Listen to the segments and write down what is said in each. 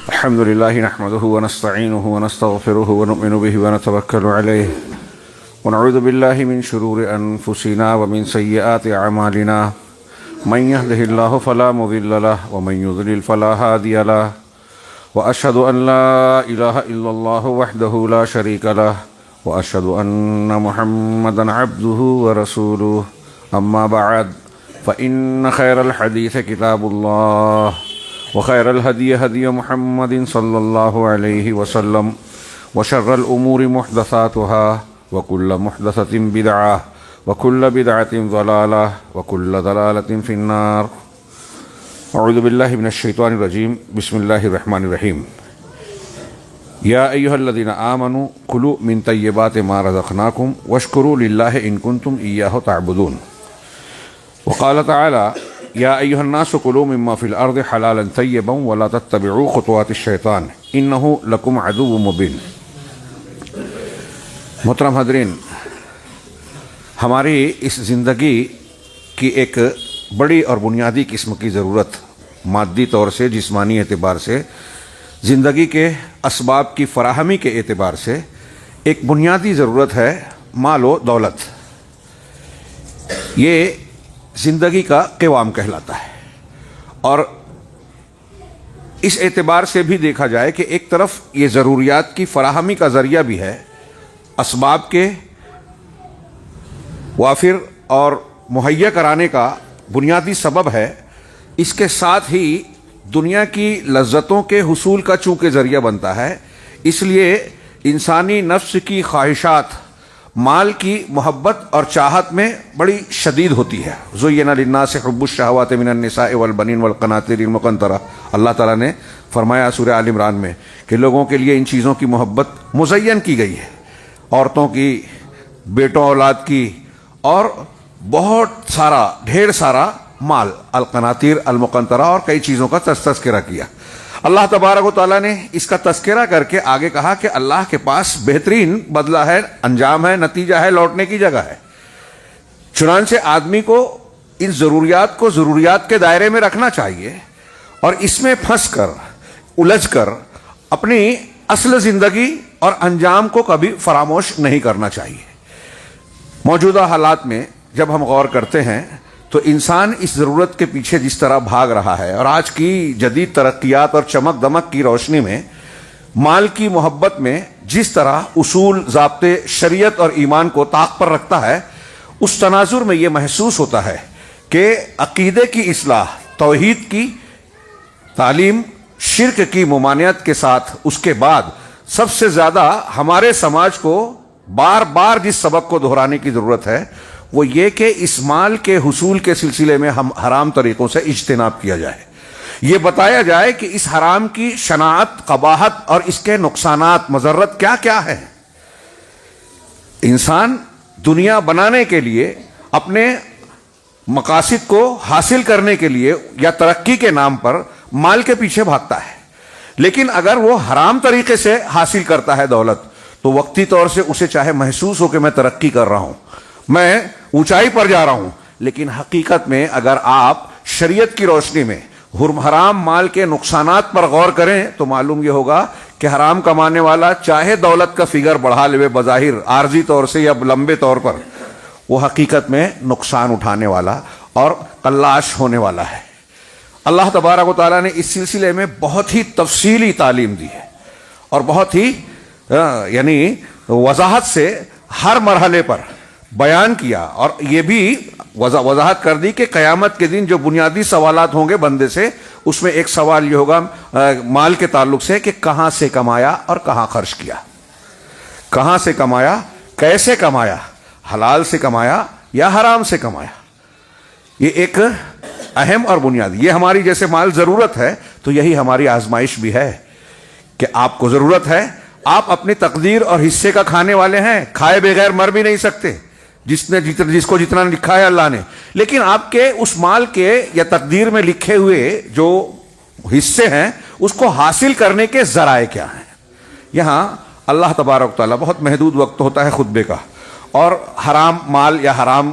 الحمد لله نحمده ونستعينه ونستغفره ونؤمن به ونتوكل عليه ونعوذ بالله من شرور أنفسنا ومن سيئات أعمالنا من يهده الله فلا مضل له ومن يضلل فلا هادي له وأشهد أن لا إله إلا الله وحده لا شريك له وأشهد أن محمدا عبده ورسوله أما بعد فإن خير الحديث كتاب الله وخير الهدي هدي محمد صلى الله عليه وسلم وشر الأمور محدثاتها وكل محدثة بدعة وكل بدعة ضلالة وكل ضلالة في النار. أعوذ بالله من الشيطان الرجيم. بسم الله الرحمن الرحيم. يا أيها الذين آمنوا كلوا من طيبات ما رزقناكم واشكروا لله إن كنتم إياه تعبدون. وقال تعالى يا أيها الناس كلوا مما في الأرض حلالا طيبا ولا تتبعوا خطوات الشيطان إنه لكم عدو مبين. محترم حضرین، ہماری اس زندگی کی ایک بڑی اور بنیادی قسم کی ضرورت مادی طور سے، جسمانی اعتبار سے، زندگی کے اسباب کی فراہمی کے اعتبار سے ایک بنیادی ضرورت ہے مال و دولت. یہ زندگی کا قوام کہلاتا ہے، اور اس اعتبار سے بھی دیکھا جائے کہ ایک طرف یہ ضروریات کی فراہمی کا ذریعہ بھی ہے، اسباب کے وافر اور مہیا کرانے کا بنیادی سبب ہے، اس کے ساتھ ہی دنیا کی لذتوں کے حصول کا چونکہ ذریعہ بنتا ہے. اس لیے انسانی نفس کی خواہشات مال کی محبت اور چاہت میں بڑی شدید ہوتی ہے. زُيِّنَ لِلنَّاسِ حُبُّ الشَّهَوَاتِ مِنَ النِّسَاءِ وَالْبَنِينَ وَالْقَنَاطِيرِ الْمُقَنطَرَةِ. اللہ تعالیٰ نے فرمایا سورہ آل عمران میں کہ لوگوں کے لیے ان چیزوں کی محبت مزین کی گئی ہے، عورتوں کی، بیٹوں اولاد کی، اور بہت سارا ڈھیر سارا مال، القناطیر المقنطرہ، اور کئی چیزوں کا تذکرہ کیا. اللہ تبارک و تعالیٰ نے اس کا تذکرہ کر کے آگے کہا کہ اللہ کے پاس بہترین بدلہ ہے، انجام ہے، نتیجہ ہے، لوٹنے کی جگہ ہے. چنانچہ آدمی کو ان ضروریات کو ضروریات کے دائرے میں رکھنا چاہیے، اور اس میں پھنس کر، الجھ کر اپنی اصل زندگی اور انجام کو کبھی فراموش نہیں کرنا چاہیے. موجودہ حالات میں جب ہم غور کرتے ہیں تو انسان اس ضرورت کے پیچھے جس طرح بھاگ رہا ہے، اور آج کی جدید ترقیات اور چمک دمک کی روشنی میں مال کی محبت میں جس طرح اصول، ضابطے، شریعت اور ایمان کو طاق پر رکھتا ہے، اس تناظر میں یہ محسوس ہوتا ہے کہ عقیدے کی اصلاح، توحید کی تعلیم، شرک کی ممانعت کے ساتھ اس کے بعد سب سے زیادہ ہمارے سماج کو بار بار جس سبق کو دہرانے کی ضرورت ہے وہ یہ کہ اس مال کے حصول کے سلسلے میں ہم حرام طریقوں سے اجتناب کیا جائے. یہ بتایا جائے کہ اس حرام کی شناعت، قباحت اور اس کے نقصانات، مضرت کیا کیا ہے. انسان دنیا بنانے کے لیے، اپنے مقاصد کو حاصل کرنے کے لیے یا ترقی کے نام پر مال کے پیچھے بھاگتا ہے، لیکن اگر وہ حرام طریقے سے حاصل کرتا ہے دولت تو وقتی طور سے اسے چاہے محسوس ہو کہ میں ترقی کر رہا ہوں، میں اونچائی پر جا رہا ہوں، لیکن حقیقت میں اگر آپ شریعت کی روشنی میں حرام مال کے نقصانات پر غور کریں تو معلوم یہ ہوگا کہ حرام کمانے والا چاہے دولت کا فگر بڑھا لے بظاہر، عارضی طور سے یا لمبے طور پر، وہ حقیقت میں نقصان اٹھانے والا اور قلاش ہونے والا ہے. اللہ تبارک و تعالیٰ نے اس سلسلے میں بہت ہی تفصیلی تعلیم دی ہے، اور بہت ہی یعنی وضاحت سے ہر مرحلے پر بیان کیا، اور یہ بھی وضاحت کر دی کہ قیامت کے دن جو بنیادی سوالات ہوں گے بندے سے، اس میں ایک سوال یہ ہوگا مال کے تعلق سے کہ کہاں سے کمایا اور کہاں خرچ کیا، کہاں سے کمایا، کیسے کمایا، حلال سے کمایا یا حرام سے کمایا. یہ ایک اہم اور بنیادی، یہ ہماری جیسے مال ضرورت ہے تو یہی ہماری آزمائش بھی ہے کہ آپ کو ضرورت ہے، آپ اپنی تقدیر اور حصے کا کھانے والے ہیں، کھائے بغیر مر بھی نہیں سکتے، جس کو جتنا لکھا ہے اللہ نے، لیکن آپ کے اس مال کے یا تقدیر میں لکھے ہوئے جو حصے ہیں اس کو حاصل کرنے کے ذرائع کیا ہیں. یہاں اللہ تبارک تعالیٰ، بہت محدود وقت ہوتا ہے خطبے کا، اور حرام مال یا حرام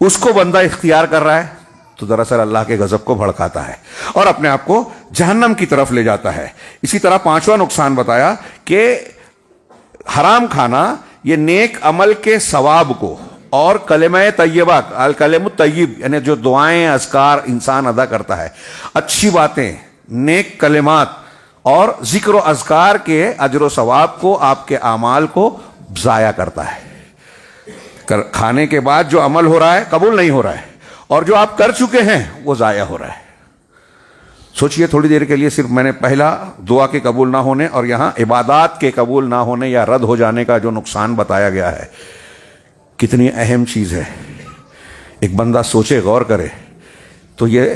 اس کو بندہ اختیار کر رہا ہے تو دراصل اللہ کے غضب کو بھڑکاتا ہے اور اپنے آپ کو جہنم کی طرف لے جاتا ہے. اسی طرح پانچواں نقصان بتایا کہ حرام کھانا یہ نیک عمل کے ثواب کو اور کلمہ طیبہ الکلم الطیب یعنی جو دعائیں اذکار انسان ادا کرتا ہے, اچھی باتیں, نیک کلمات اور ذکر و اذکار کے اجر و ثواب کو, آپ کے اعمال کو ضائع کرتا ہے. کھانے کے بعد جو عمل ہو رہا ہے قبول نہیں ہو رہا ہے, اور جو آپ کر چکے ہیں وہ ضائع ہو رہا ہے. سوچئے تھوڑی دیر کے لیے, صرف میں نے پہلا دعا کے قبول نہ ہونے اور یہاں عبادات کے قبول نہ ہونے یا رد ہو جانے کا جو نقصان بتایا گیا ہے, کتنی اہم چیز ہے. ایک بندہ سوچے, غور کرے تو یہ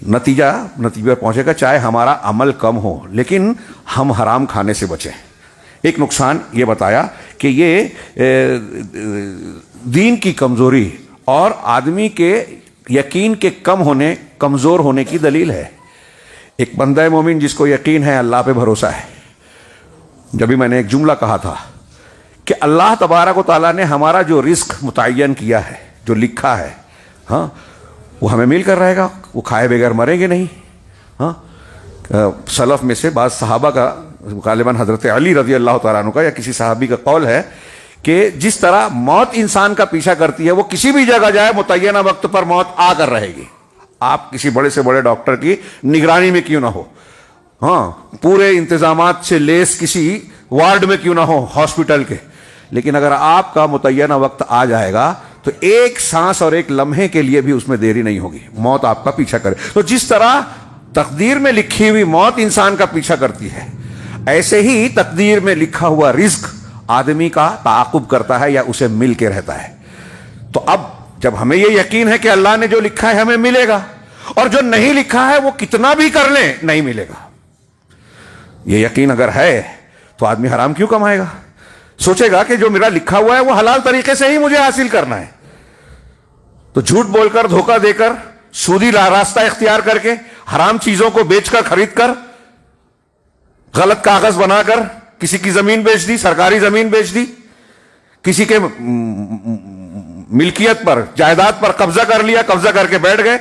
نتیجہ پہنچے گا, چاہے ہمارا عمل کم ہو لیکن ہم حرام کھانے سے بچیں. ایک نقصان یہ بتایا کہ یہ دین کی کمزوری اور آدمی کے یقین کے کمزور ہونے کی دلیل ہے. ایک بندہ مومن جس کو یقین ہے, اللہ پہ بھروسہ ہے. جبھی میں نے ایک جملہ کہا تھا کہ اللہ تبارک و تعالیٰ نے ہمارا جو رزق متعین کیا ہے, جو لکھا ہے, ہاں وہ ہمیں مل کر رہے گا, وہ کھائے بغیر مریں گے نہیں. ہاں سلف میں سے بعض صحابہ کا, غالباً حضرت علی رضی اللہ تعالیٰ عنہ کا یا کسی صحابی کا قول ہے کہ جس طرح موت انسان کا پیچھا کرتی ہے, وہ کسی بھی جگہ جائے متعینہ وقت پر موت آ کر رہے گی. آپ کسی بڑے سے بڑے ڈاکٹر کی نگرانی میں کیوں نہ ہو, ہاں پورے انتظامات سے لیس کسی وارڈ میں کیوں نہ ہو ہاسپٹل کے, لیکن اگر آپ کا متعینہ وقت آ جائے گا تو ایک سانس اور ایک لمحے کے لیے بھی اس میں دیری نہیں ہوگی, موت آپ کا پیچھا کرے. تو جس طرح تقدیر میں لکھی ہوئی موت انسان کا پیچھا کرتی ہے, ایسے ہی تقدیر میں لکھا ہوا رزق آدمی کا تعاقب کرتا ہے یا اسے مل کے رہتا ہے. تو اب جب ہمیں یہ یقین ہے کہ اللہ نے جو لکھا ہے ہمیں ملے گا, اور جو نہیں لکھا ہے وہ کتنا بھی کر لیں نہیں ملے گا, یہ یقین اگر ہے تو آدمی حرام کیوں کمائے گا؟ سوچے گا کہ جو میرا لکھا ہوا ہے وہ حلال طریقے سے ہی مجھے حاصل کرنا ہے. تو جھوٹ بول کر, دھوکہ دے کر, سودی راستہ اختیار کر کے, حرام چیزوں کو بیچ کر, خرید کر, غلط کاغذ بنا کر کسی کی زمین بیچ دی, سرکاری زمین بیچ دی, کسی کے ملکیت پر, جائیداد پر قبضہ کر لیا, قبضہ کر کے بیٹھ گئے,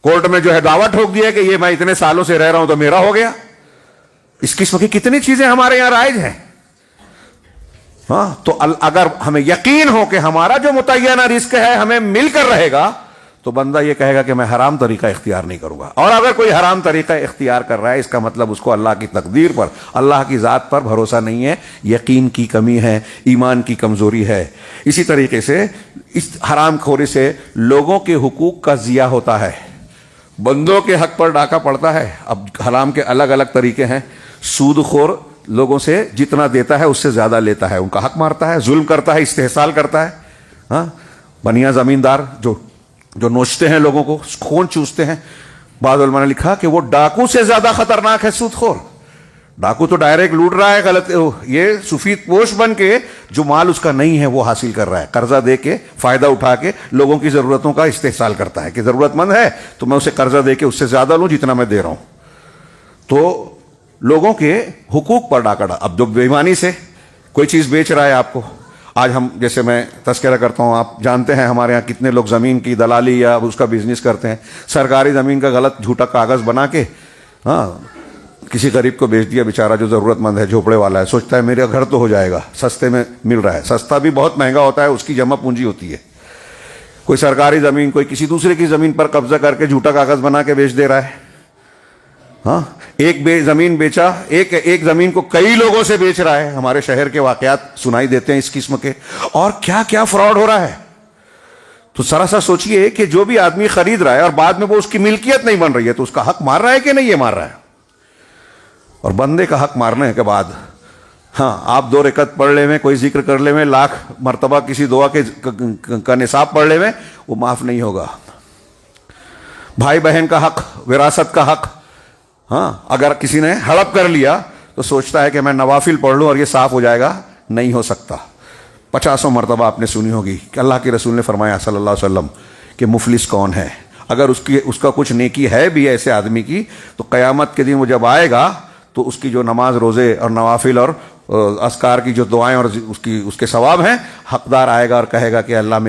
کورٹ میں جو ہے دعویٰ ٹھوک دیا کہ یہ میں اتنے سالوں سے رہ رہا ہوں تو میرا ہو گیا. اس قسم کی کتنی چیزیں ہمارے یہاں رائج ہیں. ہاں تو اگر ہمیں یقین ہو کہ ہمارا جو متعینہ رزق ہے ہمیں مل کر رہے گا تو بندہ یہ کہے گا کہ میں حرام طریقہ اختیار نہیں کروں گا. اور اگر کوئی حرام طریقہ اختیار کر رہا ہے, اس کا مطلب اس کو اللہ کی تقدیر پر, اللہ کی ذات پر بھروسہ نہیں ہے, یقین کی کمی ہے, ایمان کی کمزوری ہے. اسی طریقے سے اس حرام خوری سے لوگوں کے حقوق کا ضیاع ہوتا ہے, بندوں کے حق پر ڈاکہ پڑتا ہے. اب حرام کے الگ الگ طریقے ہیں. سود خور لوگوں سے جتنا دیتا ہے اس سے زیادہ لیتا ہے, ان کا حق مارتا ہے, ظلم کرتا ہے, استحصال کرتا ہے. ہاں بنیا زمیندار جو نوچتے ہیں لوگوں کو, خون چوستے ہیں. بعض علماء نے لکھا کہ وہ ڈاکو سے زیادہ خطرناک ہے سود خور. ڈاکو تو ڈائریکٹ لوٹ رہا ہے, غلط, یہ سفید پوش بن کے جو مال اس کا نہیں ہے وہ حاصل کر رہا ہے, قرضہ دے کے, فائدہ اٹھا کے لوگوں کی ضرورتوں کا استحصال کرتا ہے کہ ضرورت مند ہے تو میں اسے قرضہ دے کے اس سے زیادہ لوں جتنا میں دے رہا ہوں. تو لوگوں کے حقوق پر ڈاکہ ڈال. اب جو بے ایمانی سے کوئی چیز بیچ رہا ہے آپ کو, آج ہم جیسے میں تذکرہ کرتا ہوں, آپ جانتے ہیں ہمارے یہاں کتنے لوگ زمین کی دلالی یا اس کا بزنس کرتے ہیں, سرکاری زمین کا غلط جھوٹا کاغذ بنا کے ہاں کسی غریب کو بیچ دیا, بیچارہ جو ضرورت مند ہے, جھوپڑے والا ہے, سوچتا ہے میرا گھر تو ہو جائے گا, سستے میں مل رہا ہے. سستا بھی بہت مہنگا ہوتا ہے, اس کی جمع پونجی ہوتی ہے. کوئی سرکاری زمین کوئی کسی دوسرے کی زمین پر قبضہ کر کے جھوٹا کاغذ بنا کے بیچ دے رہا ہے. ہاں ایک زمین بیچا, ایک زمین کو کئی لوگوں سے بیچ رہا ہے. ہمارے شہر کے واقعات سنائی دیتے ہیں اس قسم کے, اور کیا کیا فراڈ ہو رہا ہے. تو ذرا سا سوچئے کہ جو بھی آدمی خرید رہا ہے اور بعد میں وہ اس کی ملکیت نہیں بن رہی ہے تو اس کا حق مار رہا ہے کہ نہیں یہ مار رہا ہے. اور بندے کا حق مارنے کے بعد ہاں آپ 2 رکعت پڑھ لے میں, کوئی ذکر کر لے میں, لاکھ مرتبہ کسی دعا کا نصاب پڑھ لے میں, وہ معاف نہیں ہوگا. بھائی بہن کا حق, وراثت کا حق, ہاں اگر کسی نے ہڑپ کر لیا تو سوچتا ہے کہ میں نوافل پڑھ لوں اور یہ صاف ہو جائے گا, نہیں ہو سکتا. 50 مرتبہ آپ نے سنی ہوگی کہ اللہ کے رسول نے فرمایا صلی اللہ علیہ وسلم کہ مفلس کون ہے. اگر اس کا کچھ نیکی ہے بھی ایسے آدمی کی تو قیامت کے دن وہ جب آئے گا تو اس کی جو نماز روزے اور نوافل اور اذکار کی جو دعائیں اور اس کے ثواب ہیں، حقدار آئے گا اور کہے گا کہ اللہ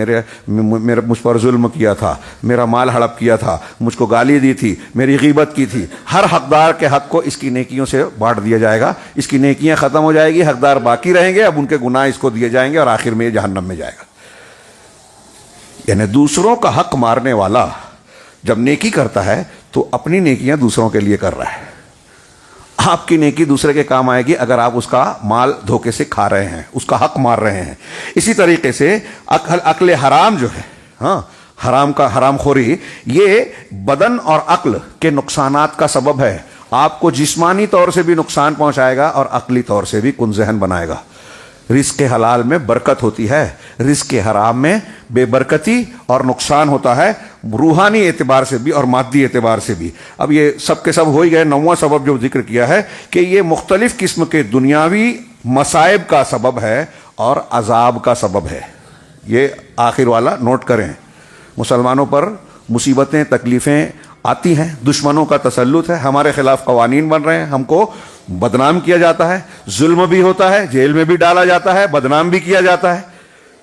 مجھ پر ظلم کیا تھا، میرا مال ہڑپ کیا تھا، مجھ کو گالی دی تھی، میری غیبت کی تھی، ہر حقدار کے حق کو اس کی نیکیوں سے بانٹ دیا جائے گا، اس کی نیکیاں ختم ہو جائے گی، حقدار باقی رہیں گے، اب ان کے گناہ اس کو دیے جائیں گے اور آخر میں یہ جہنم میں جائے گا۔ یعنی دوسروں کا حق مارنے والا جب نیکی کرتا ہے تو اپنی نیکیاں دوسروں کے لیے کر رہا ہے، آپ کی نیکی دوسرے کے کام آئے گی اگر آپ اس کا مال دھوکے سے کھا رہے ہیں، اس کا حق مار رہے ہیں۔ اسی طریقے سے عقل حرام جو ہے، حرام خوری، یہ بدن اور عقل کے نقصانات کا سبب ہے، آپ کو جسمانی طور سے بھی نقصان پہنچائے گا اور عقلی طور سے بھی کن ذہن بنائے گا۔ رزق حلال میں برکت ہوتی ہے، رزق حرام میں بے برکتی اور نقصان ہوتا ہے، روحانی اعتبار سے بھی اور مادی اعتبار سے بھی۔ اب یہ سب کے سب ہو ہی گئے، نواں سبب جو ذکر کیا ہے کہ یہ مختلف قسم کے دنیاوی مصائب کا سبب ہے اور عذاب کا سبب ہے۔ یہ آخر والا نوٹ کریں، مسلمانوں پر مصیبتیں تکلیفیں آتی ہیں، دشمنوں کا تسلط ہے، ہمارے خلاف قوانین بن رہے ہیں، ہم کو بدنام کیا جاتا ہے، ظلم بھی ہوتا ہے، جیل میں بھی ڈالا جاتا ہے، بدنام بھی کیا جاتا ہے،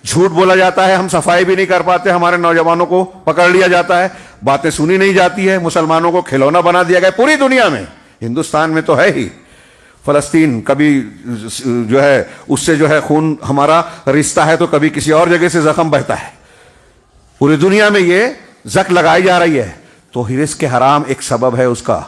جھوٹ بولا جاتا ہے، ہم صفائی بھی نہیں کر پاتے، ہمارے نوجوانوں کو پکڑ لیا جاتا ہے، باتیں سنی نہیں جاتی ہے، مسلمانوں کو کھلونا بنا دیا گیا پوری دنیا میں، ہندوستان میں تو ہے ہی، فلسطین کبھی جو ہے اس سے جو ہے خون ہمارا رشتہ ہے تو کبھی کسی اور جگہ سے زخم بہتا ہے، پوری دنیا میں یہ زک لگائی جا رہی ہے۔ تو رزق حرام ایک سبب ہے اس کا،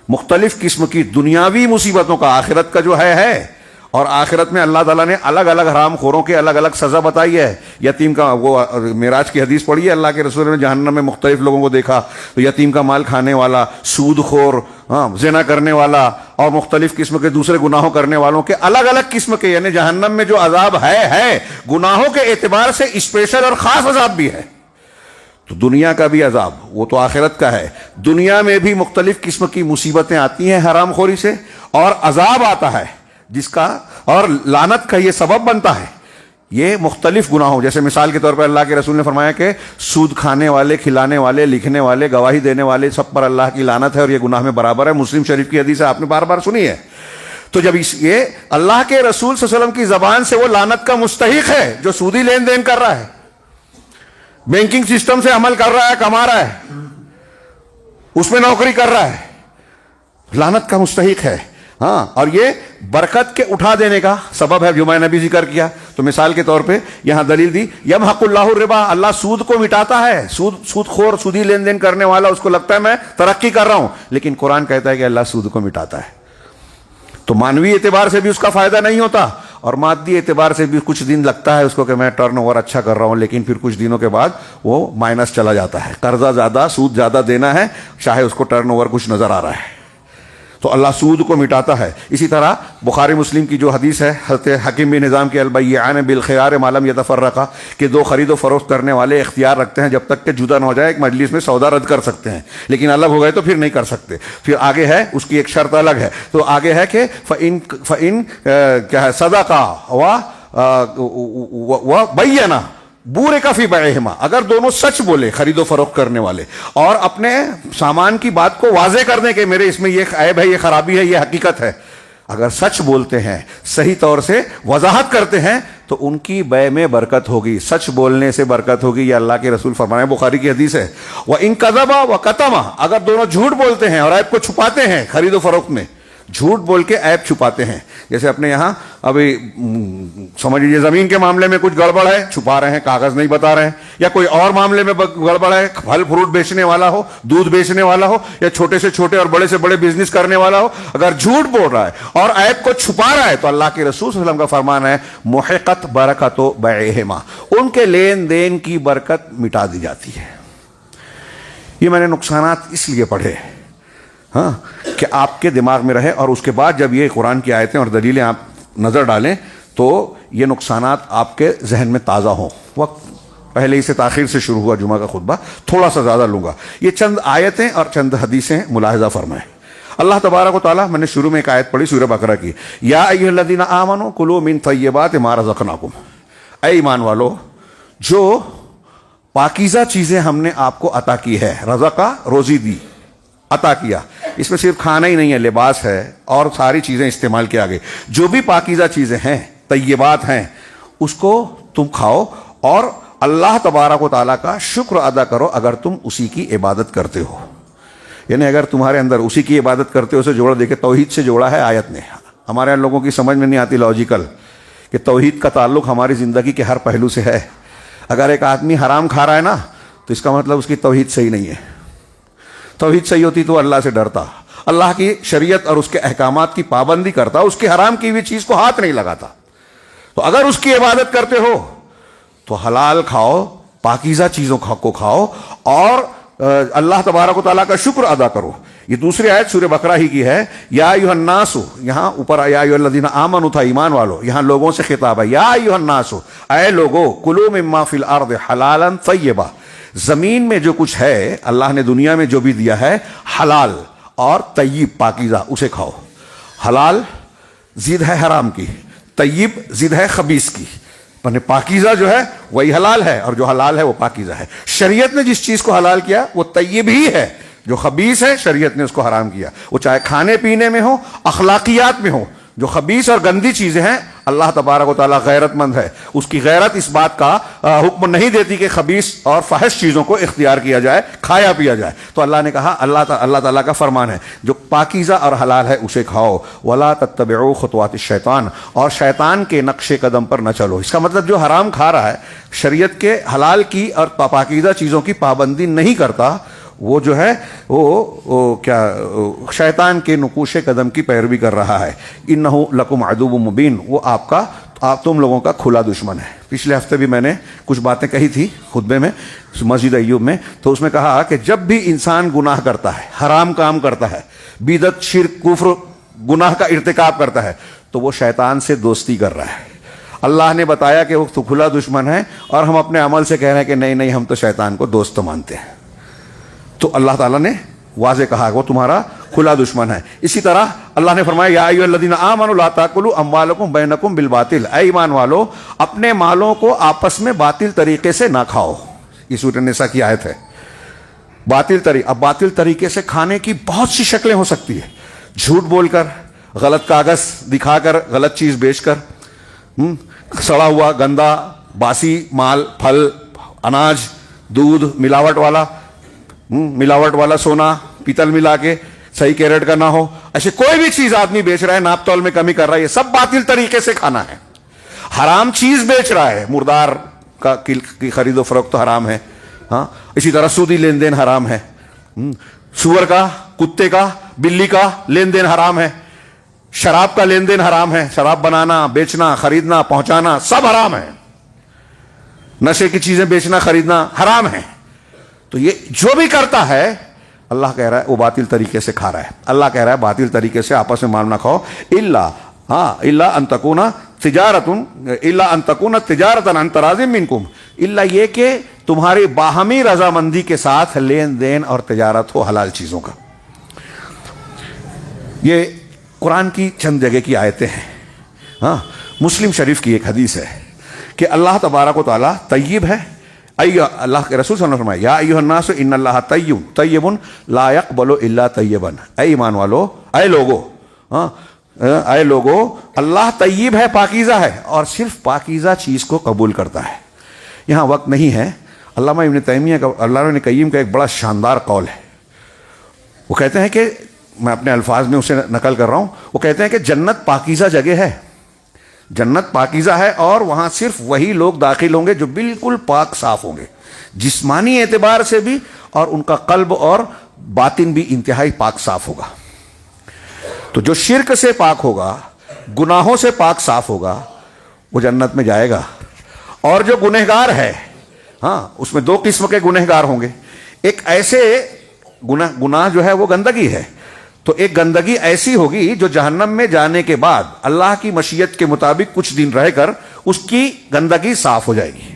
مختلف قسم کی دنیاوی مصیبتوں کا، آخرت کا جو ہے، اور آخرت میں اللہ تعالیٰ نے الگ الگ حرام خوروں کے الگ الگ سزا بتائی ہے۔ یتیم کا، وہ معراج کی حدیث پڑھی ہے، اللہ کے رسول نے جہنم میں مختلف لوگوں کو دیکھا تو یتیم کا مال کھانے والا، سود خور، زنا کرنے والا اور مختلف قسم کے دوسرے گناہوں کرنے والوں کے الگ الگ قسم کے، یعنی جہنم میں جو عذاب ہے گناہوں کے اعتبار سے اسپیشل اور خاص عذاب بھی ہے۔ تو دنیا کا بھی عذاب، وہ تو آخرت کا ہے، دنیا میں بھی مختلف قسم کی مصیبتیں آتی ہیں حرام خوری سے، اور عذاب آتا ہے جس کا، اور لعنت کا یہ سبب بنتا ہے یہ مختلف گناہوں، جیسے مثال کے طور پر اللہ کے رسول نے فرمایا کہ سود کھانے والے، کھلانے والے، لکھنے والے، گواہی دینے والے، سب پر اللہ کی لعنت ہے اور یہ گناہ میں برابر ہے۔ مسلم شریف کی حدیث ہے، آپ نے بار بار سنی ہے۔ تو جب یہ اللہ کے رسول صلی اللہ علیہ وسلم کی زبان سے وہ لعنت کا مستحق ہے جو سودی لین دین کر رہا ہے، بینکنگ سسٹم سے عمل کر رہا ہے، کما رہا ہے، اس میں نوکری کر رہا ہے، لعنت کا مستحق ہے۔ اور یہ برکت کے اٹھا دینے کا سبب ہے جو میں نے بھی ذکر کیا۔ تو مثال کے طور پہ یہاں دلیل دی، یمحق اللہ الربا، اللہ سود کو مٹاتا ہے، سود خور، سودی لین دین کرنے والا، اس کو لگتا ہے میں ترقی کر رہا ہوں، لیکن قرآن کہتا ہے کہ اللہ سود کو مٹاتا ہے۔ تو مانوی اعتبار سے بھی اس کا فائدہ نہیں ہوتا اور مادی اعتبار سے بھی کچھ دن لگتا ہے اس کو کہ میں ٹرن اوور اچھا کر رہا ہوں، لیکن پھر کچھ دنوں کے بعد وہ مائنس چلا جاتا ہے، قرضہ زیادہ، سود زیادہ دینا ہے، چاہے اس کو ٹرن اوور کچھ نظر آ رہا ہے۔ تو اللہ سود کو مٹاتا ہے۔ اسی طرح بخاری مسلم کی جو حدیث ہے، حضرت حکیم بن نظام کے البیعان بالخیار ما لم یتفرقا، کہ دو خرید و فروخت کرنے والے اختیار رکھتے ہیں جب تک کہ جدا نہ ہو جائے، ایک مجلس میں سودا رد کر سکتے ہیں، لیکن الگ ہو گئے تو پھر نہیں کر سکتے۔ پھر آگے ہے اس کی ایک شرط الگ ہے، تو آگے ہے کہ فَإِن کیا ہے، صدقا و بینا بورک فی بیعہما، اگر دونوں سچ بولے خرید و فروخت کرنے والے اور اپنے سامان کی بات کو واضح کر دیں کہ میرے اس میں یہ عیب ہے، یہ خرابی ہے، یہ حقیقت ہے، اگر سچ بولتے ہیں، صحیح طور سے وضاحت کرتے ہیں تو ان کی بیع میں برکت ہوگی، سچ بولنے سے برکت ہوگی، یہ اللہ کے رسول فرمایا، بخاری کی حدیث ہے۔ وَإِن كَذَبَ وَكَتَمَ، اگر دونوں جھوٹ بولتے ہیں اور عیب کو چھپاتے ہیں، خرید و فروخت میں جھوٹ بول کے عیب چھپاتے ہیں، جیسے اپنے یہاں ابھی سمجھ لیجیے زمین کے معاملے میں کچھ گڑبڑ ہے، چھپا رہے ہیں، کاغذ نہیں بتا رہے ہیں، یا کوئی اور معاملے میں گڑبڑ ہے، پھل فروٹ بیچنے والا ہو، دودھ بیچنے والا ہو، یا چھوٹے سے چھوٹے اور بڑے سے بڑے بزنس کرنے والا ہو، اگر جھوٹ بول رہا ہے اور عیب کو چھپا رہا ہے تو اللہ کے رسول صلی اللہ علیہ وسلم کا فرمان ہے، محقت برکت بیعہما، ان کے لین دین کی برکت مٹا دی جاتی ہے۔ یہ میں نے نقصانات اس لیے پڑھے کہ آپ کے دماغ میں رہے، اور اس کے بعد جب یہ قرآن کی آیتیں اور دلیلیں آپ نظر ڈالیں تو یہ نقصانات آپ کے ذہن میں تازہ ہوں۔ وقت پہلے ہی سے تاخیر سے شروع ہوا جمعہ کا خطبہ، تھوڑا سا زیادہ لوں گا۔ یہ چند آیتیں اور چند حدیثیں ملاحظہ فرمائیں۔ اللہ تبارک و تعالیٰ، میں نے شروع میں ایک آیت پڑھی سورہ بقرہ کی، یا ایھا الذین آمنوا کلوا من طیبات ما رزقناکم، اے ایمان والو جو پاکیزہ چیزیں ہم نے آپ کو عطا کی ہے، رزقا روزی دی، عطا کیا، اس میں صرف کھانا ہی نہیں ہے، لباس ہے اور ساری چیزیں استعمال کیا گئی. جو بھی پاکیزہ چیزیں ہیں، طیبات ہیں، اس کو تم کھاؤ اور اللہ تبارک و تعالیٰ کا شکر ادا کرو اگر تم اسی کی عبادت کرتے ہو. یعنی اگر تمہارے اندر اسی کی عبادت کرتے ہو اسے جوڑا. دیکھے توحید سے جوڑا ہے آیت نے. ہمارے یہاں لوگوں کی سمجھ میں نہیں آتی لاجیکل کہ توحید کا تعلق ہماری زندگی کے ہر پہلو سے ہے. اگر ایک آدمی حرام کھا رہا ہے نا تو اس کا مطلب اس کی توحید صحیح نہیں ہے. توحید صحیح ہوتی تو اللہ سے ڈرتا، اللہ کی شریعت اور اس کے احکامات کی پابندی کرتا، اس کی حرام کی ہوئی چیز کو ہاتھ نہیں لگاتا. تو اگر اس کی عبادت کرتے ہو تو حلال کھاؤ، پاکیزہ چیزوں کو کھاؤ اور اللہ تبارک و تعالیٰ کا شکر ادا کرو. یہ دوسری آیت سورہ بقرہ ہی کی ہے. یا ایھا الناس، یہاں اوپر یا ایھا الذین آمنوا تھا، ایمان والو، یہاں لوگوں سے خطاب ہے. یا ایھا الناس، اے لوگو، کلوا مما فی الارض حلالا طیبا، زمین میں جو کچھ ہے اللہ نے دنیا میں جو بھی دیا ہے حلال اور طیب پاکیزہ اسے کھاؤ. حلال ضد ہے حرام کی، طیب ضد ہے خبیث کی. پاکیزہ جو ہے وہی حلال ہے اور جو حلال ہے وہ پاکیزہ ہے. شریعت نے جس چیز کو حلال کیا وہ طیب ہی ہے، جو خبیث ہے شریعت نے اس کو حرام کیا. وہ چاہے کھانے پینے میں ہو، اخلاقیات میں ہو. جو خبیث اور گندی چیزیں ہیں اللہ تبارک و تعالیٰ غیرت مند ہے، اس کی غیرت اس بات کا حکم نہیں دیتی کہ خبیث اور فحش چیزوں کو اختیار کیا جائے، کھایا پیا جائے. تو اللہ نے کہا، اللہ تعالیٰ کا فرمان ہے جو پاکیزہ اور حلال ہے اسے کھاؤ. ولا تتبعوا خطوات الشیطان، اور شیطان کے نقش قدم پر نہ چلو. اس کا مطلب جو حرام کھا رہا ہے، شریعت کے حلال کی اور پاکیزہ چیزوں کی پابندی نہیں کرتا، وہ جو ہے وہ کیا شیطان کے نقوش قدم کی پیروی کر رہا ہے. انہ لکم عدو مبین، وہ آپ تم لوگوں کا کھلا دشمن ہے. پچھلے ہفتے بھی میں نے کچھ باتیں کہی تھی خطبے میں مسجد ایوب میں. تو اس میں کہا کہ جب بھی انسان گناہ کرتا ہے، حرام کام کرتا ہے، بدعت، شرک، کفر، گناہ کا ارتکاب کرتا ہے، تو وہ شیطان سے دوستی کر رہا ہے. اللہ نے بتایا کہ وہ تو کھلا دشمن ہے اور ہم اپنے عمل سے کہہ رہے ہیں کہ نہیں ہم تو شیطان کو دوست مانتے ہیں. تو اللہ تعالیٰ نے واضح کہا وہ تمہارا کھلا دشمن ہے. اسی طرح اللہ نے فرمایا یا ایھا الذین آمنوا لا تاکلوا اموالکم بینکم بالباطل، اے ایمان والو اپنے مالوں کو آپس میں باطل طریقے سے نہ کھاؤ. یہ سورۃ النساء کی آیت ہے. اب باطل طریقے سے کھانے کی بہت سی شکلیں ہو سکتی ہے. جھوٹ بول کر، غلط کاغذ دکھا کر، غلط چیز بیچ کر، سڑا ہوا گندا باسی مال، پھل، اناج، دودھ ملاوٹ والا سونا پیتل ملا کے صحیح کیرٹ کا نہ ہو، ایسے کوئی بھی چیز آدمی بیچ رہا ہے، ناپ تول میں کمی کر رہا ہے، یہ سب باطل طریقے سے کھانا ہے. حرام چیز بیچ رہا ہے، مردار کی خرید و فروخت تو حرام ہے. ہاں، اسی طرح سودی لین دین حرام ہے. سور کا، کتے کا، بلی کا لین دین حرام ہے. شراب کا لین دین حرام ہے. شراب بنانا، بیچنا، خریدنا، پہنچانا سب حرام ہے. نشے کی چیزیں بیچنا، خریدنا حرام ہے. تو یہ جو بھی کرتا ہے اللہ کہہ رہا ہے وہ باطل طریقے سے کھا رہا ہے. اللہ کہہ رہا ہے باطل طریقے سے آپس میں مال نہ کھاؤ. الا ان تکون تجارتا عن تراض منکم، الا یہ کہ تمہاری باہمی رضامندی کے ساتھ لین دین اور تجارت ہو حلال چیزوں کا. یہ قرآن کی چند جگہ کی آیتیں ہیں. ہاں، مسلم شریف کی ایک حدیث ہے کہ اللہ تبارک و تعالیٰ طیب ہے. اللہ کے رسول صلی اللہ علیہ وسلم فرمایا یا ایھا الناس ان اللہ طیب لا یقبل الا طیبا. اے ایمان والو، اے لوگو، اللہ طیب ہے، پاکیزہ ہے اور صرف پاکیزہ چیز کو قبول کرتا ہے. یہاں وقت نہیں ہے. علامہ ابن تیمیہ کا، علامہ ابن قیم کا ایک بڑا شاندار قول ہے. وہ کہتے ہیں کہ میں اپنے الفاظ میں اسے نقل کر رہا ہوں. وہ کہتے ہیں کہ جنت پاکیزہ جگہ ہے، جنت پاکیزہ ہے اور وہاں صرف وہی لوگ داخل ہوں گے جو بالکل پاک صاف ہوں گے، جسمانی اعتبار سے بھی اور ان کا قلب اور باطن بھی انتہائی پاک صاف ہوگا. تو جو شرک سے پاک ہوگا، گناہوں سے پاک صاف ہوگا، وہ جنت میں جائے گا. اور جو گنہگار ہے، ہاں، اس میں دو قسم کے گنہگار ہوں گے. ایک ایسے گناہ جو ہے وہ گندگی ہے، تو ایک گندگی ایسی ہوگی جو جہنم میں جانے کے بعد اللہ کی مشیت کے مطابق کچھ دن رہ کر اس کی گندگی صاف ہو جائے گی.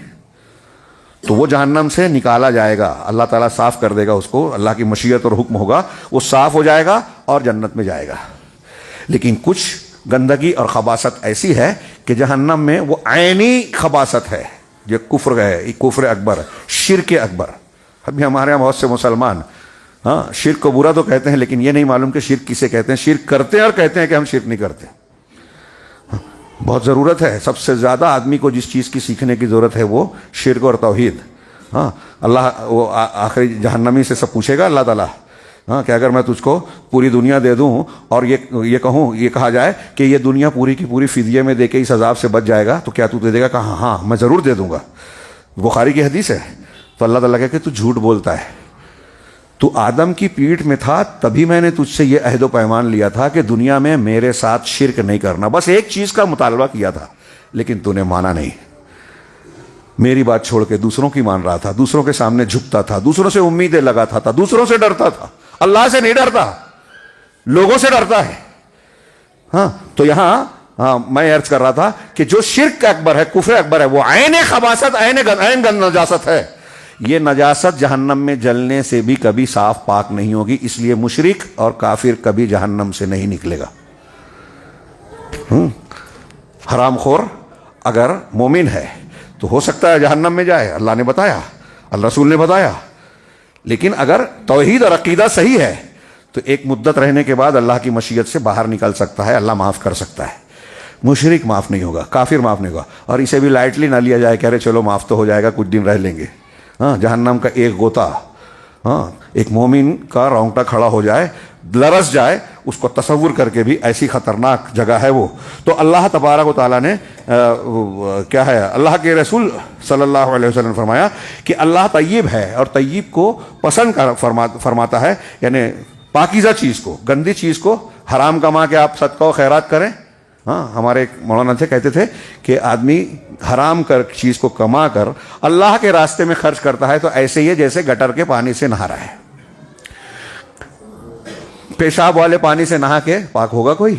تو وہ جہنم سے نکالا جائے گا، اللہ تعالیٰ صاف کر دے گا اس کو، اللہ کی مشیت اور حکم ہوگا، وہ صاف ہو جائے گا اور جنت میں جائے گا. لیکن کچھ گندگی اور خباثت ایسی ہے کہ جہنم میں وہ عینی خباثت ہے، یہ کفر ہے، کفر اکبر، شرک اکبر. ابھی ہمارے یہاں بہت سے مسلمان ہاں شرک کو برا تو کہتے ہیں لیکن یہ نہیں معلوم کہ شرک کسے کہتے ہیں. شرک کرتے ہیں اور کہتے ہیں کہ ہم شرک نہیں کرتے. بہت ضرورت ہے, سب سے زیادہ آدمی کو جس چیز کی سیکھنے کی ضرورت ہے وہ شرک اور توحید. ہاں اللہ وہ آخری جہنمی سے سب پوچھے گا اللہ تعالیٰ, ہاں کہ اگر میں تجھ کو پوری دنیا دے دوں اور یہ کہوں, یہ کہا جائے کہ یہ دنیا پوری کی پوری فدیے میں دے کے اس عذاب سے بچ جائے گا تو کیا تو دے دے گا؟ کہا ہاں میں ضرور دے دوں گا. بخاری کی حدیث ہے. تو اللہ تعالیٰ کہے کہ تو جھوٹ بولتا ہے, تو آدم کی پیٹھ میں تھا تبھی میں نے تجھ سے یہ عہد و پیمان لیا تھا کہ دنیا میں میرے ساتھ شرک نہیں کرنا. بس ایک چیز کا مطالبہ کیا تھا لیکن تو نے مانا نہیں. میری بات چھوڑ کے دوسروں کی مان رہا تھا, دوسروں کے سامنے جھکتا تھا, دوسروں سے امیدیں لگاتا تھا, دوسروں سے ڈرتا تھا. اللہ سے نہیں ڈرتا, لوگوں سے ڈرتا ہے. ہاں تو یہاں میں عرض کر رہا تھا کہ جو شرک اکبر ہے, کفر اکبر ہے, وہ عین خباثت, عین نجاست ہے. یہ نجاست جہنم میں جلنے سے بھی کبھی صاف پاک نہیں ہوگی. اس لیے مشرک اور کافر کبھی جہنم سے نہیں نکلے گا. حرام خور اگر مومن ہے تو ہو سکتا ہے جہنم میں جائے, اللہ نے بتایا, اللہ رسول نے بتایا. لیکن اگر توحید اور عقیدہ صحیح ہے تو ایک مدت رہنے کے بعد اللہ کی مشیت سے باہر نکل سکتا ہے, اللہ معاف کر سکتا ہے. مشرک معاف نہیں ہوگا, کافر معاف نہیں ہوگا. اور اسے بھی لائٹلی نہ لیا جائے کہ ارے چلو معاف تو ہو جائے گا, کچھ دن رہ لیں گے. ہاں جہنم کا ایک غوطہ, ہاں ایک مومن کا رونگٹا کھڑا ہو جائے, لرز جائے, اس کو تصور کر کے بھی ایسی خطرناک جگہ ہے وہ. تو اللہ تبارک و تعالیٰ نے کیا ہے, اللہ کے رسول صلی اللہ علیہ وسلم نے فرمایا کہ اللہ طیب ہے اور طیب کو پسند فرماتا ہے, یعنی پاکیزہ چیز کو, گندی چیز کو حرام کما کے آپ صدقہ و خیرات کریں. ہاں ہمارے ایک مولانا تھے, کہتے تھے کہ آدمی حرام کر چیز کو کما کر اللہ کے راستے میں خرچ کرتا ہے تو ایسے ہی جیسے گٹر کے پانی سے نہا رہا ہے. پیشاب والے پانی سے نہا کے پاک ہوگا کوئی؟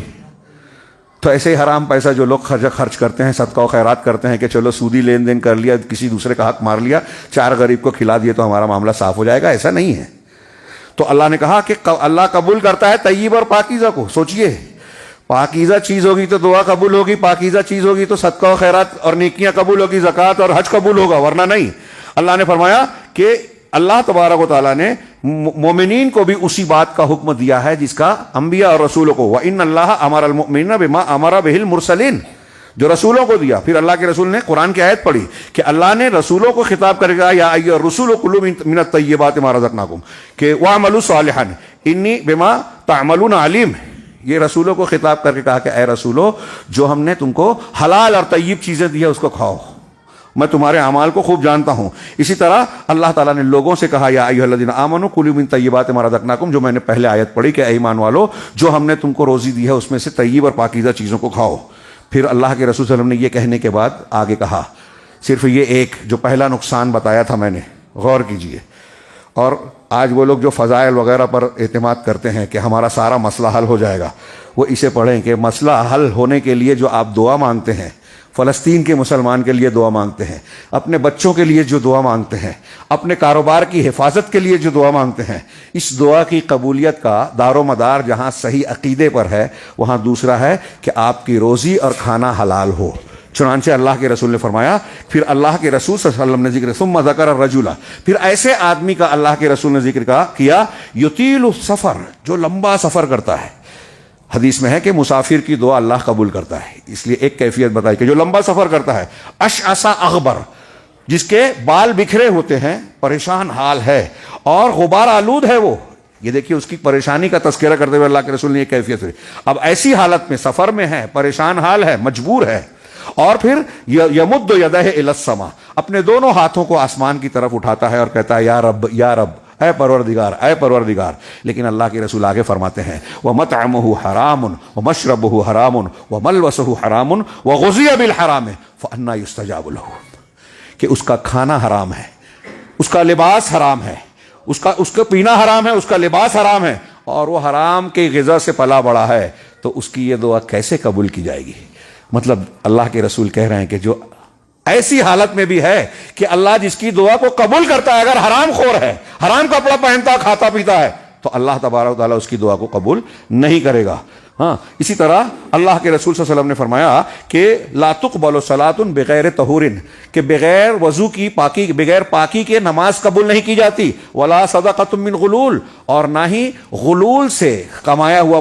تو ایسے ہی حرام پیسہ جو لوگ خرچ کرتے ہیں, صدقہ و خیرات کرتے ہیں کہ چلو سودی لین دین کر لیا, کسی دوسرے کا حق مار لیا, 4 غریب کو کھلا دیے تو ہمارا معاملہ صاف ہو جائے گا, ایسا نہیں ہے. تو اللہ نے کہا کہ اللہ قبول کرتا ہے طیب اور پاکیزہ کو. سوچئے, پاکیزہ چیز ہوگی تو دعا قبول ہوگی, پاکیزہ چیز ہوگی تو صدقہ و خیرات اور نیکیاں قبول ہوگی, زکوٰۃ اور حج قبول ہوگا, ورنہ نہیں. اللہ نے فرمایا کہ اللہ تبارک و تعالیٰ نے مومنین کو بھی اسی بات کا حکم دیا ہے جس کا انبیاء اور رسولوں کو, وَإِنَّ اللَّهَ أَمَرَ الْمُؤْمِنِينَ بِمَا أَمَرَ بِهِ الْمُرْسَلِينَ, جو رسولوں کو دیا. پھر اللہ کے رسول نے قرآن کی آیت پڑھی کہ اللہ نے رسولوں کو خطاب کرے گا, یا ایھا الرسول کلوا من الطیبات ما رزقناکم, کہ وَاعْمَلُوا صَالِحًا إِنِّي بِمَا تَعْمَلُونَ عَلِيمٌ. یہ رسولوں کو خطاب کر کے کہا کہ اے رسولو, جو ہم نے تم کو حلال اور طیب چیزیں دی ہے اس کو کھاؤ, میں تمہارے اعمال کو خوب جانتا ہوں. اسی طرح اللہ تعالیٰ نے لوگوں سے کہا یا ایھا الذین آمنوا کلوا من طیبات ما رزقناکم, جو میں نے پہلے آیت پڑھی کہ اے ایمان والو, جو ہم نے تم کو روزی دی ہے اس میں سے طیب اور پاکیزہ چیزوں کو کھاؤ. پھر اللہ کے رسول صلی اللہ علیہ وسلم نے یہ کہنے کے بعد آگے کہا, صرف یہ ایک جو پہلا نقصان بتایا تھا میں نے, غور کیجئے. اور آج وہ لوگ جو فضائل وغیرہ پر اعتماد کرتے ہیں کہ ہمارا سارا مسئلہ حل ہو جائے گا, وہ اسے پڑھیں کہ مسئلہ حل ہونے کے لیے جو آپ دعا مانگتے ہیں, فلسطین کے مسلمان کے لیے دعا مانگتے ہیں, اپنے بچوں کے لیے جو دعا مانگتے ہیں, اپنے کاروبار کی حفاظت کے لیے جو دعا مانگتے ہیں, اس دعا کی قبولیت کا دار و مدار جہاں صحیح عقیدے پر ہے وہاں دوسرا ہے کہ آپ کی روزی اور کھانا حلال ہو. چنانچہ اللہ کے رسول نے فرمایا, پھر اللہ کے رسول صلی اللہ علیہ وسلم نے ذکر ثم ذکر الرجل, پھر ایسے آدمی کا اللہ کے رسول نے ذکر کیا یطیل السفر, جو لمبا سفر کرتا ہے. حدیث میں ہے کہ مسافر کی دعا اللہ قبول کرتا ہے. اس لیے ایک کیفیت بتائی کہ جو لمبا سفر کرتا ہے, اشعث اغبر, جس کے بال بکھرے ہوتے ہیں, پریشان حال ہے اور غبار آلود ہے وہ. یہ دیکھیے اس کی پریشانی کا تذکرہ کرتے ہوئے اللہ کے رسول نے یہ کیفیت ہوئی. اب ایسی حالت میں سفر میں ہے, پریشان حال ہے, مجبور ہے, اور پھر یمد یدہ الی السما, اپنے دونوں ہاتھوں کو آسمان کی طرف اٹھاتا ہے اور کہتا ہے یا رب یا رب, اے پروردگار اے پروردگار. لیکن اللہ کے رسول آگے فرماتے ہیں وَمَطْعَمُهُ حَرَامٌ وَمَشْرَبُهُ حَرَامٌ وَمَلْبَسُهُ حَرَامٌ وَغُذِيَ بِالْحَرَامِ فَأَنَّىٰ يُسْتَجَابُ لَهُ, کہ اس کا کھانا حرام ہے, اس کا لباس حرام ہے, اس کا پینا حرام ہے, اس کا لباس حرام ہے, اور وہ حرام کی غذا سے پلا بڑا ہے, تو اس کی یہ دعا کیسے قبول کی جائے گی؟ مطلب اللہ کے رسول کہہ رہے ہیں کہ جو ایسی حالت میں بھی ہے کہ اللہ جس کی دعا کو قبول کرتا ہے, اگر حرام خور ہے, حرام کپڑا پہنتا, کھاتا پیتا ہے, تو اللہ تبارک و تعالیٰ اس کی دعا کو قبول نہیں کرے گا. ہاں اسی طرح اللہ کے رسول صلی اللہ علیہ وسلم نے فرمایا کہ لا تقبل صلاۃ بغیر طہور، کہ بغیر وضو کی پاکی، بغیر پاکی کے نماز قبول نہیں کی جاتی، ولا صدقۃ من غلول، اور نہ ہی غلول سے کمایا ہوا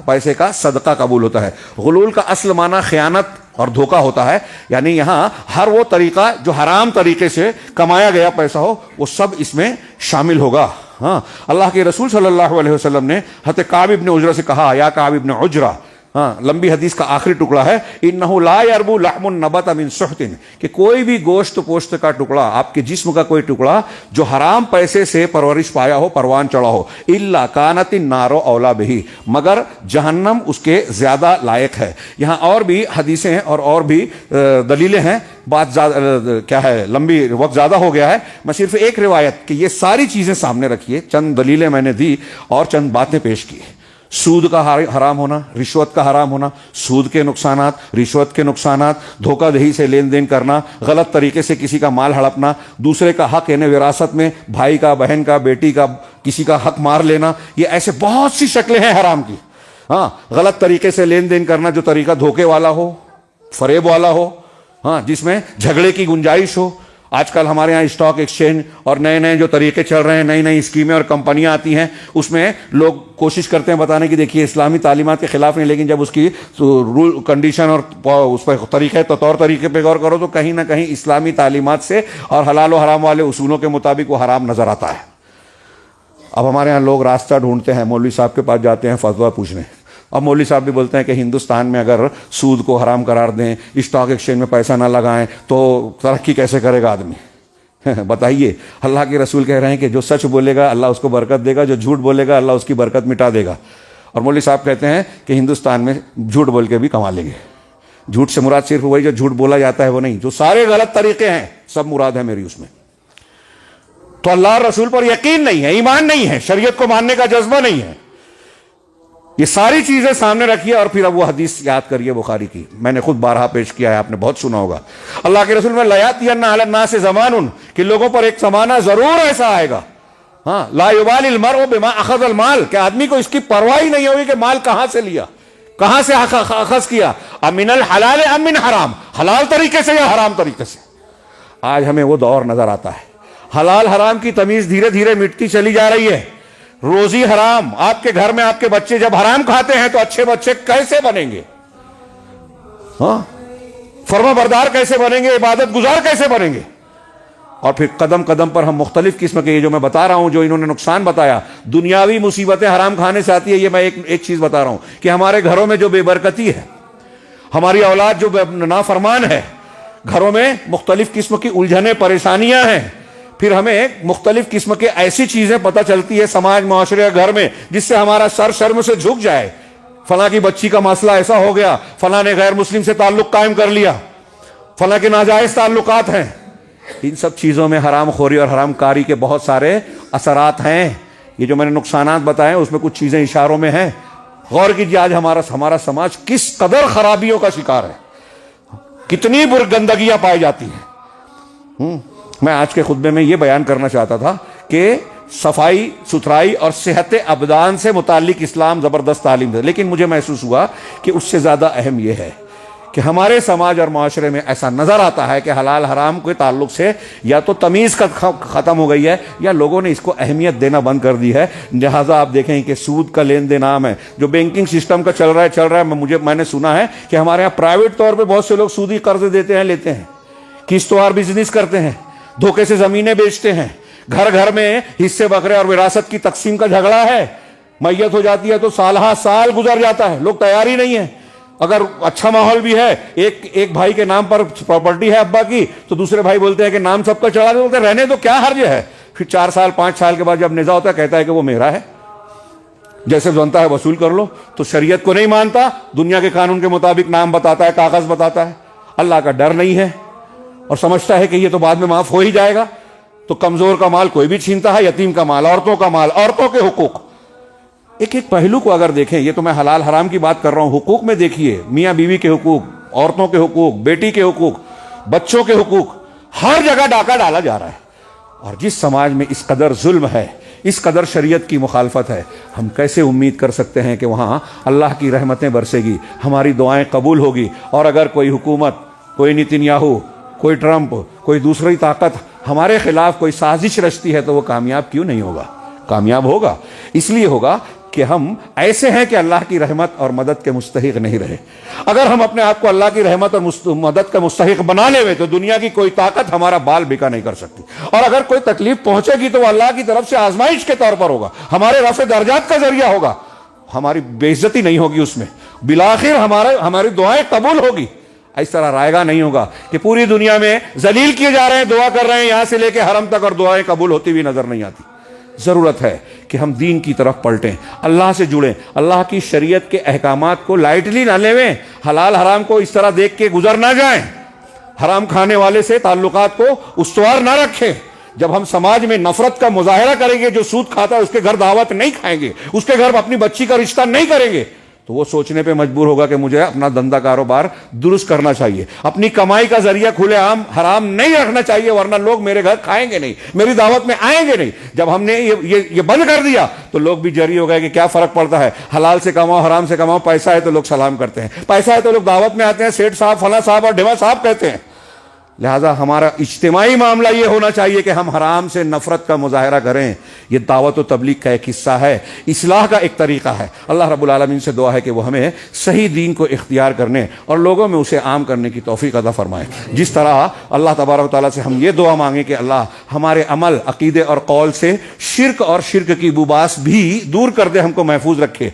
پیسے کا صدقہ قبول ہوتا ہے۔ غلول کا اصل معنی خیانت اور دھوکہ ہوتا ہے، یعنی یہاں ہر وہ طریقہ جو حرام طریقے سے کمایا گیا پیسہ ہو وہ سب اس میں شامل ہوگا۔ ہاں اللہ کے رسول صلی اللہ علیہ وسلم نے حضرت کعب ابن عجرہ سے کہا، یا کعب ابن عجرہ، ہاں لمبی حدیث کا آخری ٹکڑا ہے، انہ لا یربو لحم نبت من سحت، کہ کوئی بھی گوشت پوشت کا ٹکڑا، آپ کے جسم کا کوئی ٹکڑا جو حرام پیسے سے پرورش پایا ہو، پروان چڑھا ہو، الا کانت النار اولا بہ، مگر جہنم اس کے زیادہ لائق ہے۔ یہاں اور بھی حدیثیں ہیں اور بھی دلیلیں ہیں، بات کیا ہے، لمبی وقت زیادہ ہو گیا ہے، میں صرف ایک روایت کہ یہ ساری چیزیں سامنے رکھیے، چند دلیلیں میں نے دی اور چند باتیں پیش کی۔ سود کا حرام ہونا، رشوت کا حرام ہونا، سود کے نقصانات، رشوت کے نقصانات، دھوکہ دہی سے لین دین کرنا، غلط طریقے سے کسی کا مال ہڑپنا، دوسرے کا حق یعنی وراثت میں بھائی کا، بہن کا، بیٹی کا، کسی کا حق مار لینا، یہ ایسے بہت سی شکلیں ہیں حرام کی۔ ہاں غلط طریقے سے لین دین کرنا جو طریقہ دھوکے والا ہو، فریب والا ہو، ہاں جس میں جھگڑے کی گنجائش ہو۔ آج کل ہمارے ہاں اسٹاک ایکسچینج اور نئے نئے جو طریقے چل رہے ہیں، نئی نئی اسکیمیں اور کمپنیاں آتی ہیں، اس میں لوگ کوشش کرتے ہیں بتانے کی دیکھیے اسلامی تعلیمات کے خلاف نہیں، لیکن جب اس کی رول کنڈیشن اور اس پر طریقے طور طریقے پہ غور کرو تو کہیں نہ کہیں اسلامی تعلیمات سے اور حلال و حرام والے اصولوں کے مطابق وہ حرام نظر آتا ہے۔ اب ہمارے ہاں لوگ راستہ ڈھونڈتے ہیں، مولوی صاحب کے پاس جاتے ہیں فتویٰ پوچھنے۔ اب مولوی صاحب بھی بولتے ہیں کہ ہندوستان میں اگر سود کو حرام قرار دیں، اسٹاک ایکسچینج میں پیسہ نہ لگائیں تو ترقی کیسے کرے گا آدمی؟ بتائیے، اللہ کے رسول کہہ رہے ہیں کہ جو سچ بولے گا اللہ اس کو برکت دے گا، جو جھوٹ بولے گا اللہ اس کی برکت مٹا دے گا۔ اور مولوی صاحب کہتے ہیں کہ ہندوستان میں جھوٹ بول کے بھی کما لیں گے۔ جھوٹ سے مراد صرف وہی جو جھوٹ بولا جاتا ہے وہ نہیں، جو سارے غلط طریقے ہیں سب مراد ہے میری اس میں۔ تو اللہ اور رسول پر یقین نہیں ہے، ایمان نہیں ہے، شریعت کو ماننے کا جذبہ نہیں ہے۔ یہ ساری چیزیں سامنے رکھیے اور پھر اب وہ حدیث یاد کریے بخاری کی، میں نے خود بارہا پیش کیا ہے، آپ نے بہت سنا ہوگا۔ اللہ کے رسول میں لیاتین علی الناس زمان، کہ لوگوں پر ایک زمانہ ضرور ایسا آئے گا، ہاں لا یبالی المرء بما اخذ المال، کہ آدمی کو اس کی پرواہ ہی نہیں ہوگی کہ مال کہاں سے لیا، کہاں سے اخذ کیا، ام من الحلال ام من حرام، حلال طریقے سے یا حرام طریقے سے۔ آج ہمیں وہ دور نظر آتا ہے، حلال حرام کی تمیز دھیرے دھیرے مٹتی چلی جا رہی ہے۔ روزی حرام، آپ کے گھر میں آپ کے بچے جب حرام کھاتے ہیں تو اچھے بچے کیسے بنیں گے؟ ہاں فرما بردار کیسے بنیں گے؟ عبادت گزار کیسے بنیں گے؟ اور پھر قدم قدم پر ہم مختلف قسم کے، یہ جو میں بتا رہا ہوں، جو انہوں نے نقصان بتایا، دنیاوی مصیبتیں حرام کھانے سے آتی ہے۔ یہ میں ایک چیز بتا رہا ہوں کہ ہمارے گھروں میں جو بے برکتی ہے، ہماری اولاد جو نافرمان ہے، گھروں میں مختلف قسم کی الجھنیں پریشانیاں ہیں، پھر ہمیں مختلف قسم کے ایسی چیزیں پتہ چلتی ہے سماج، معاشرے، گھر میں، جس سے ہمارا سر شرم سے جھک جائے۔ فلاں کی بچی کا مسئلہ ایسا ہو گیا، فلاں نے غیر مسلم سے تعلق قائم کر لیا، فلاں کے ناجائز تعلقات ہیں۔ ان سب چیزوں میں حرام خوری اور حرام کاری کے بہت سارے اثرات ہیں۔ یہ جو میں نے نقصانات بتائے اس میں کچھ چیزیں اشاروں میں ہیں۔ غور کیجیے آج ہمارا سماج کس قدر خرابیوں کا شکار ہے، کتنی گندگیاں پائی جاتی ہیں۔ میں آج کے خطبے میں یہ بیان کرنا چاہتا تھا کہ صفائی ستھرائی اور صحت ابدان سے متعلق اسلام زبردست تعلیم دے، لیکن مجھے محسوس ہوا کہ اس سے زیادہ اہم یہ ہے کہ ہمارے سماج اور معاشرے میں ایسا نظر آتا ہے کہ حلال حرام کے تعلق سے یا تو تمیز ختم ہو گئی ہے یا لوگوں نے اس کو اہمیت دینا بند کر دی ہے۔ لہٰذا آپ دیکھیں کہ سود کا لین دین عام ہے، جو بینکنگ سسٹم کا چل رہا ہے۔ میں نے سنا ہے کہ ہمارے یہاں پرائیویٹ طور پہ بہت سے لوگ سودی قرض دیتے ہیں، لیتے ہیں، قسطوار بزنس کرتے ہیں، دھوکے سے زمینیں بیچتے ہیں، گھر گھر میں حصے بکرے اور وراثت کی تقسیم کا جھگڑا ہے۔ میت ہو جاتی ہے تو سالہ سال گزر جاتا ہے، لوگ تیار ہی نہیں ہیں۔ اگر اچھا ماحول بھی ہے، ایک بھائی کے نام پر پراپرٹی ہے ابا کی، تو دوسرے بھائی بولتے ہیں کہ نام سب کا چڑھا دے، بولتے ہیں رہنے تو کیا حرج ہے۔ پھر 4 سال 5 سال کے بعد جب نزاع ہوتا ہے کہتا ہے کہ وہ میرا ہے، جیسے بنتا ہے وصول کر لو۔ تو شریعت کو نہیں مانتا، دنیا کے قانون کے مطابق نام بتاتا ہے، کاغذ بتاتا ہے، اللہ کا ڈر نہیں ہے اور سمجھتا ہے کہ یہ تو بعد میں معاف ہو ہی جائے گا۔ تو کمزور کا مال کوئی بھی چھینتا ہے، یتیم کا مال، عورتوں کا مال، عورتوں کے حقوق، ایک پہلو کو اگر دیکھیں، یہ تو میں حلال حرام کی بات کر رہا ہوں، حقوق میں دیکھیے، میاں بیوی کے حقوق، عورتوں کے حقوق، بیٹی کے حقوق، بچوں کے حقوق، ہر جگہ ڈاکہ ڈالا جا رہا ہے۔ اور جس سماج میں اس قدر ظلم ہے، اس قدر شریعت کی مخالفت ہے، ہم کیسے امید کر سکتے ہیں کہ وہاں اللہ کی رحمتیں برسے گی، ہماری دعائیں قبول ہوگی؟ اور اگر کوئی حکومت، کوئی نیتن یاہو، کوئی ٹرمپ، کوئی دوسری طاقت ہمارے خلاف کوئی سازش رچتی ہے تو وہ کامیاب کیوں نہیں ہوگا؟ کامیاب ہوگا، اس لیے ہوگا کہ ہم ایسے ہیں کہ اللہ کی رحمت اور مدد کے مستحق نہیں رہے۔ اگر ہم اپنے آپ کو اللہ کی رحمت اور مدد کا مستحق بنا لے ہوئے تو دنیا کی کوئی طاقت ہمارا بال بیکا نہیں کر سکتی، اور اگر کوئی تکلیف پہنچے گی تو وہ اللہ کی طرف سے آزمائش کے طور پر ہوگا، ہمارے رفع درجات کا ذریعہ ہوگا، ہماری بے عزتی نہیں ہوگی اس میں، بالآخر ہماری دعائیں قبول ہوگی۔ اس طرح رائے گا نہیں ہوگا کہ پوری دنیا میں ذلیل کیے جا رہے ہیں، دعا کر رہے ہیں یہاں سے لے کے حرم تک، اور دعائیں قبول ہوتی ہوئی نظر نہیں آتی۔ ضرورت ہے کہ ہم دین کی طرف پلٹیں، اللہ سے جڑیں، اللہ کی شریعت کے احکامات کو لائٹلی نہ لیویں، حلال حرام کو اس طرح دیکھ کے گزر نہ جائیں، حرام کھانے والے سے تعلقات کو استوار نہ رکھیں۔ جب ہم سماج میں نفرت کا مظاہرہ کریں گے، جو سود کھاتا ہے اس کے گھر دعوت نہیں کھائیں گے، اس کے گھر اپنی بچی کا رشتہ نہیں کریں گے، تو وہ سوچنے پہ مجبور ہوگا کہ مجھے اپنا دھندا کاروبار درست کرنا چاہیے، اپنی کمائی کا ذریعہ کھلے عام حرام نہیں رکھنا چاہیے، ورنہ لوگ میرے گھر کھائیں گے نہیں، میری دعوت میں آئیں گے نہیں۔ جب ہم نے یہ بند کر دیا تو لوگ بھی جری ہو گئے کہ کیا فرق پڑتا ہے، حلال سے کماؤ حرام سے کماؤ، پیسہ ہے تو لوگ سلام کرتے ہیں، پیسہ ہے تو لوگ دعوت میں آتے ہیں، سیٹھ صاحب فلاں صاحب اور ڈھیوا صاحب کہتے ہیں۔ لہذا ہمارا اجتماعی معاملہ یہ ہونا چاہیے کہ ہم حرام سے نفرت کا مظاہرہ کریں۔ یہ دعوت و تبلیغ کا ایک حصہ ہے، اصلاح کا ایک طریقہ ہے۔ اللہ رب العالمین سے دعا ہے کہ وہ ہمیں صحیح دین کو اختیار کرنے اور لوگوں میں اسے عام کرنے کی توفیق عطا فرمائے۔ جس طرح اللہ تبارک و تعالیٰ سے ہم یہ دعا مانگیں کہ اللہ ہمارے عمل، عقیدے اور قول سے شرک اور شرک کی بوباس بھی دور کر دے، ہم کو محفوظ رکھے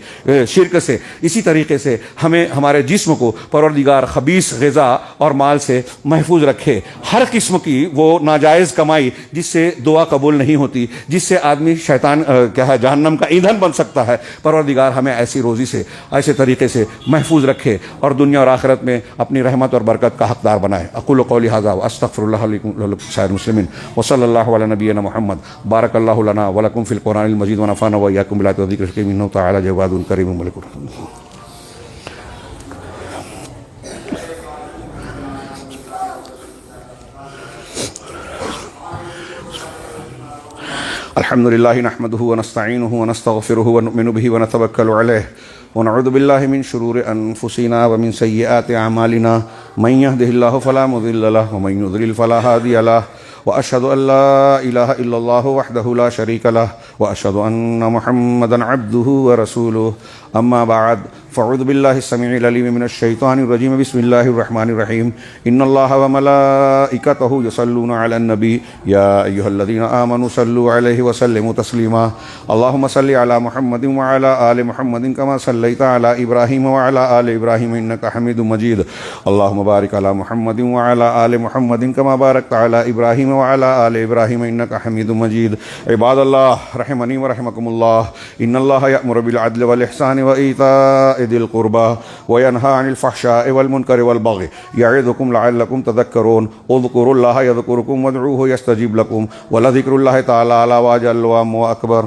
شرک سے۔ اسی طریقے سے ہمیں ہمارے جسم کو پروردگار خبیث غذا اور مال سے محفوظ رکھے، ہر قسم کی وہ ناجائز کمائی جس سے دعا قبول نہیں ہوتی، جس سے آدمی شیطان جہنم کا ایندھن بن سکتا ہے، پروردگار ہمیں ایسی روزی سے، ایسے طریقے سے محفوظ رکھے اور دنیا اور آخرت میں اپنی رحمت اور برکت کا حقدار بنائے۔ اقول قولی ھذا واستغفر اللہ لکم ولکم سائر المسلمین وصلی اللہ علی نبینا محمد۔ بارک اللہ لنا ولکم فی القرآن المجید ونفعنا وإیاکم بالآیات والذکر الحکیم انہ تعالی جواد کریم ملک الرحیم۔ الحمد للہ نحمده ونستعینه ونستغفره ونؤمن به ونتوکل علیہ ونعوذ باللہ من شرور انفسنا ومن سیئات اعمالنا من يهده الله فلا مضل له ومن يضلل فلا هادي له واشهد ان لا اله الا الله وحده لا شريك له واشهد ان محمدا عبده ورسوله اما بعد فاعوذ بالله السميع العليم من الشيطان الرجيم بسم الله الرحمن الرحيم ان الله وملائكته يصلون على النبي يا ايها الذين امنوا صلوا عليه وسلموا تسليما اللهم صل على محمد وعلى ال محمد كما صليت على ابراهيم وعلى ال ابراهيم انك حميد مجيد اللهم بارك على محمد وعلى ال محمد كما باركت على ابراهيم وعلى ال ابراهيم انك حميد مجيد عباد الله رحمني ورحمكم الله ان الله يأمر بالعدل والاحسان وايتاء ذي القربى وينهى عن الفحشاء والمنكر والبغي يعظكم لعلكم تذكرون اذكروا الله يذكركم وادعوه يستجيب لكم ولذكر الله تعالى أعلى وأجل وأكبر